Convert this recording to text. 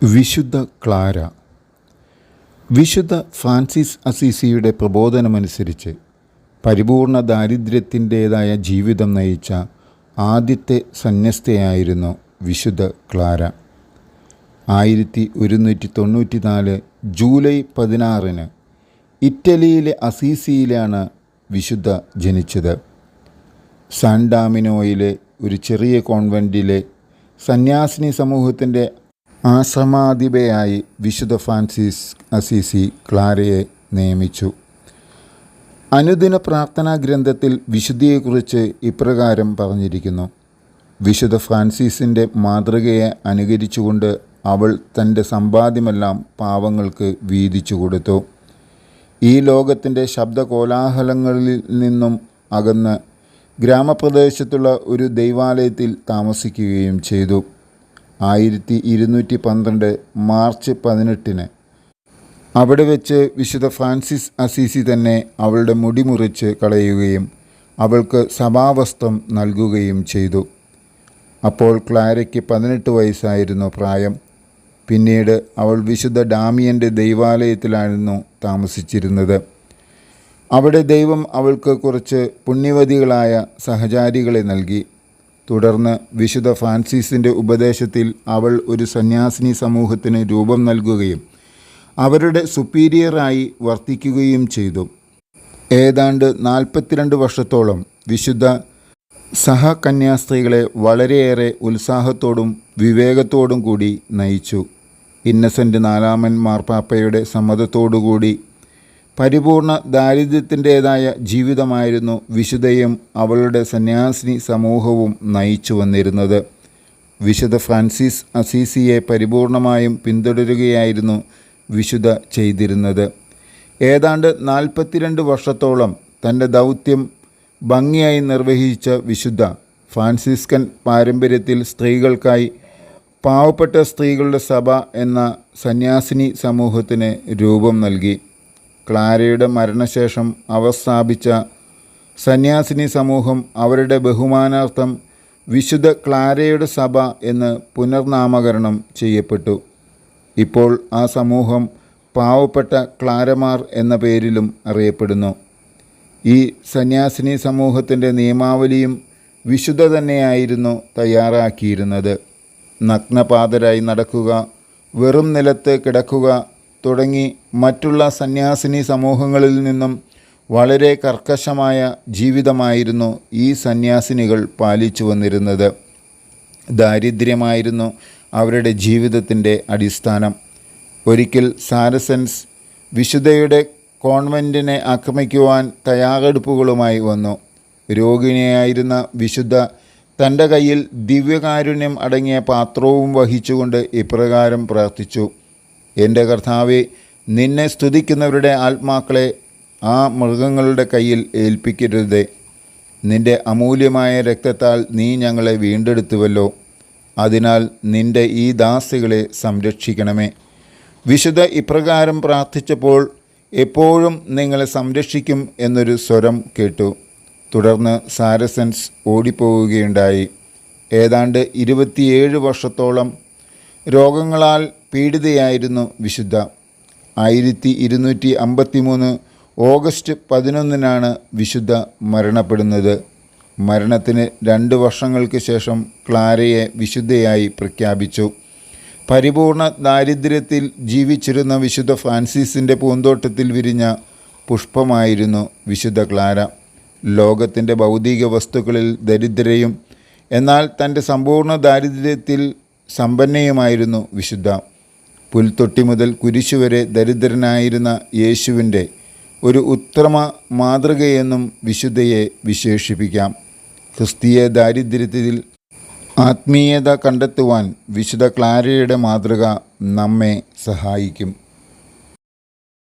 വിശുദ്ധ ക്ലാര. വിശുദ്ധ ഫ്രാൻസിസ് അസീസിയുടെ പ്രബോധനമനുസരിച്ച് പരിപൂർണ ദാരിദ്ര്യത്തിൻ്റേതായ ജീവിതം നയിച്ച ആദ്യത്തെ സന്യസ്തയായിരുന്നു വിശുദ്ധ ക്ലാര. 1194 ജൂലൈ 16 ഇറ്റലിയിലെ അസീസിയിലാണ് വിശുദ്ധ ജനിച്ചത്. സാൻ ഡാമിനോയിലെ ഒരു ചെറിയ കോൺവെൻറ്റിലെ സന്യാസിനി സമൂഹത്തിൻ്റെ ആശ്രമാധിപയായി വിശുദ്ധ ഫ്രാൻസിസ് അസീസി ക്ലാരയെ നിയമിച്ചു. അനുദിന പ്രാർത്ഥനാ ഗ്രന്ഥത്തിൽ വിശുദ്ധിയെക്കുറിച്ച് ഇപ്രകാരം പറഞ്ഞിരിക്കുന്നു: വിശുദ്ധ ഫ്രാൻസിസിൻ്റെ മാതൃകയെ അനുകരിച്ചുകൊണ്ട് അവൾ തൻ്റെ സമ്പാദ്യമെല്ലാം പാവങ്ങൾക്ക് വീതിച്ചു കൊടുത്തു. ഈ ലോകത്തിൻ്റെ ശബ്ദകോലാഹലങ്ങളിൽ നിന്നും അകന്ന് ഗ്രാമപ്രദേശത്തുള്ള ഒരു ദൈവാലയത്തിൽ താമസിക്കുകയും ചെയ്തു. 1212 മാർച്ച് 18 അവിടെ വെച്ച് വിശുദ്ധ ഫ്രാൻസിസ് അസീസി തന്നെ അവളുടെ മുടി മുറിച്ച് കളയുകയും അവൾക്ക് സഭാവസ്ത്രം നൽകുകയും ചെയ്തു. അപ്പോൾ ക്ലാരയ്ക്ക് 18 വയസ്സായിരുന്നു പ്രായം. പിന്നീട് അവൾ വിശുദ്ധ ഡാമിയൻ്റെ ദൈവാലയത്തിലായിരുന്നു താമസിച്ചിരുന്നത്. അവിടെ ദൈവം അവൾക്ക് കുറച്ച് പുണ്യവതികളായ സഹചാരികളെ നൽകി. തുടർന്ന് വിശുദ്ധ ഫ്രാൻസിസിൻ്റെ ഉപദേശത്തിൽ അവൾ ഒരു സന്യാസിനി സമൂഹത്തിന് രൂപം നൽകുകയും അവരുടെ സുപ്പീരിയറായി വർത്തിക്കുകയും ചെയ്തു. ഏതാണ്ട് 42 വർഷത്തോളം വിശുദ്ധ സഹകന്യാസ്ത്രീകളെ വളരെയേറെ ഉത്സാഹത്തോടും വിവേകത്തോടും കൂടി നയിച്ചു. ഇന്നസെൻ്റ് 4 മാർപ്പാപ്പയുടെ സമ്മതത്തോടുകൂടി പരിപൂർണ ദാരിദ്ര്യത്തിൻ്റേതായ ജീവിതമായിരുന്നു വിശുദ്ധയും അവളുടെ സന്യാസിനി സമൂഹവും നയിച്ചു വന്നിരുന്നത്. വിശുദ്ധ ഫ്രാൻസിസ് അസീസിയെ പരിപൂർണമായും പിന്തുടരുകയായിരുന്നു വിശുദ്ധ ചെയ്തിരുന്നത്. ഏതാണ്ട് 42 വർഷത്തോളം തൻ്റെ ദൗത്യം ഭംഗിയായി നിർവഹിച്ച വിശുദ്ധ ഫ്രാൻസിസ്കൻ പാരമ്പര്യത്തിൽ സ്ത്രീകൾക്കായി പാവപ്പെട്ട സ്ത്രീകളുടെ സഭ എന്ന സന്യാസിനി സമൂഹത്തിന് രൂപം നൽകി. ക്ലാരയുടെ മരണശേഷം അവർ സ്ഥാപിച്ച സന്യാസിനി സമൂഹം അവരുടെ ബഹുമാനാർത്ഥം വിശുദ്ധ ക്ലാരയുടെ സഭ എന്ന് പുനർനാമകരണം ചെയ്യപ്പെട്ടു. ഇപ്പോൾ ആ സമൂഹം പാവപ്പെട്ട ക്ലാരമാർ എന്ന പേരിലും അറിയപ്പെടുന്നു. ഈ സന്യാസിനി സമൂഹത്തിൻ്റെ നിയമാവലിയും വിശുദ്ധ തന്നെയായിരുന്നു തയ്യാറാക്കിയിരുന്നത്. നഗ്നപാതരായി നടക്കുക, വെറും നിലത്ത് കിടക്കുക തുടങ്ങി മറ്റുള്ള സന്യാസിനി സമൂഹങ്ങളിൽ നിന്നും വളരെ കർക്കശമായ ജീവിതമായിരുന്നു ഈ സന്യാസിനികൾ പാലിച്ചു വന്നിരുന്നത്. ദാരിദ്ര്യമായിരുന്നു അവരുടെ ജീവിതത്തിൻ്റെ അടിസ്ഥാനം. ഒരിക്കൽ സാരസൻസ് വിശുദ്ധയുടെ കോൺവെൻറ്റിനെ ആക്രമിക്കുവാൻ തയ്യാറെടുപ്പുകളുമായി വന്നു. രോഗിണിയായിരുന്ന വിശുദ്ധ തൻ്റെ കയ്യിൽ ദിവ്യകാരുണ്യം അടങ്ങിയ പാത്രവും വഹിച്ചുകൊണ്ട് ഇപ്രകാരം പ്രാർത്ഥിച്ചു: എൻ്റെ കർത്താവേ, നിന്നെ സ്തുതിക്കുന്നവരുടെ ആത്മാക്കളെ ആ മൃഗങ്ങളുടെ കയ്യിൽ ഏൽപ്പിക്കരുതേ. നിൻ്റെ അമൂല്യമായ രക്തത്താൽ നീ ഞങ്ങളെ വീണ്ടെടുത്തുവല്ലോ. അതിനാൽ നിൻ്റെ ഈ ദാസികളെ സംരക്ഷിക്കണമേ. വിശുദ്ധ ഇപ്രകാരം പ്രാർത്ഥിച്ചപ്പോൾ എപ്പോഴും നിങ്ങളെ സംരക്ഷിക്കും എന്നൊരു സ്വരം കേട്ടു. തുടർന്ന് സാരസൻസ് ഓടിപ്പോവുകയുണ്ടായി. ഏതാണ്ട് 27 വർഷത്തോളം രോഗങ്ങളാൽ പീഡിതയായിരുന്നു വിശുദ്ധ. 1253 ഓഗസ്റ്റ് 11 വിശുദ്ധ മരണപ്പെടുന്നത്. മരണത്തിന് 2 വർഷങ്ങൾക്ക് ശേഷം ക്ലാരയെ വിശുദ്ധയായി പ്രഖ്യാപിച്ചു. പരിപൂർണ ദാരിദ്ര്യത്തിൽ ജീവിച്ചിരുന്ന വിശുദ്ധ ഫ്രാൻസിസിൻ്റെ പൂന്തോട്ടത്തിൽ വിരിഞ്ഞ പുഷ്പമായിരുന്നു വിശുദ്ധ ക്ലാര. ലോകത്തിൻ്റെ ഭൗതിക വസ്തുക്കളിൽ ദരിദ്രയും എന്നാൽ തൻ്റെ സമ്പൂർണ്ണ ദാരിദ്ര്യത്തിൽ സമ്പന്നയുമായിരുന്നു വിശുദ്ധ. പുൽത്തൊട്ടി മുതൽ കുരിശുവരെ ദരിദ്രനായിരുന്ന യേശുവിൻ്റെ ഒരു ഉത്തമ മാതൃകയെന്നും വിശുദ്ധയെ വിശേഷിപ്പിക്കാം. ക്രിസ്തീയ ദാരിദ്ര്യത്തിൽ ആത്മീയത കണ്ടെത്തുവാൻ വിശുദ്ധ ക്ലാരയുടെ മാതൃക നമ്മെ സഹായിക്കും.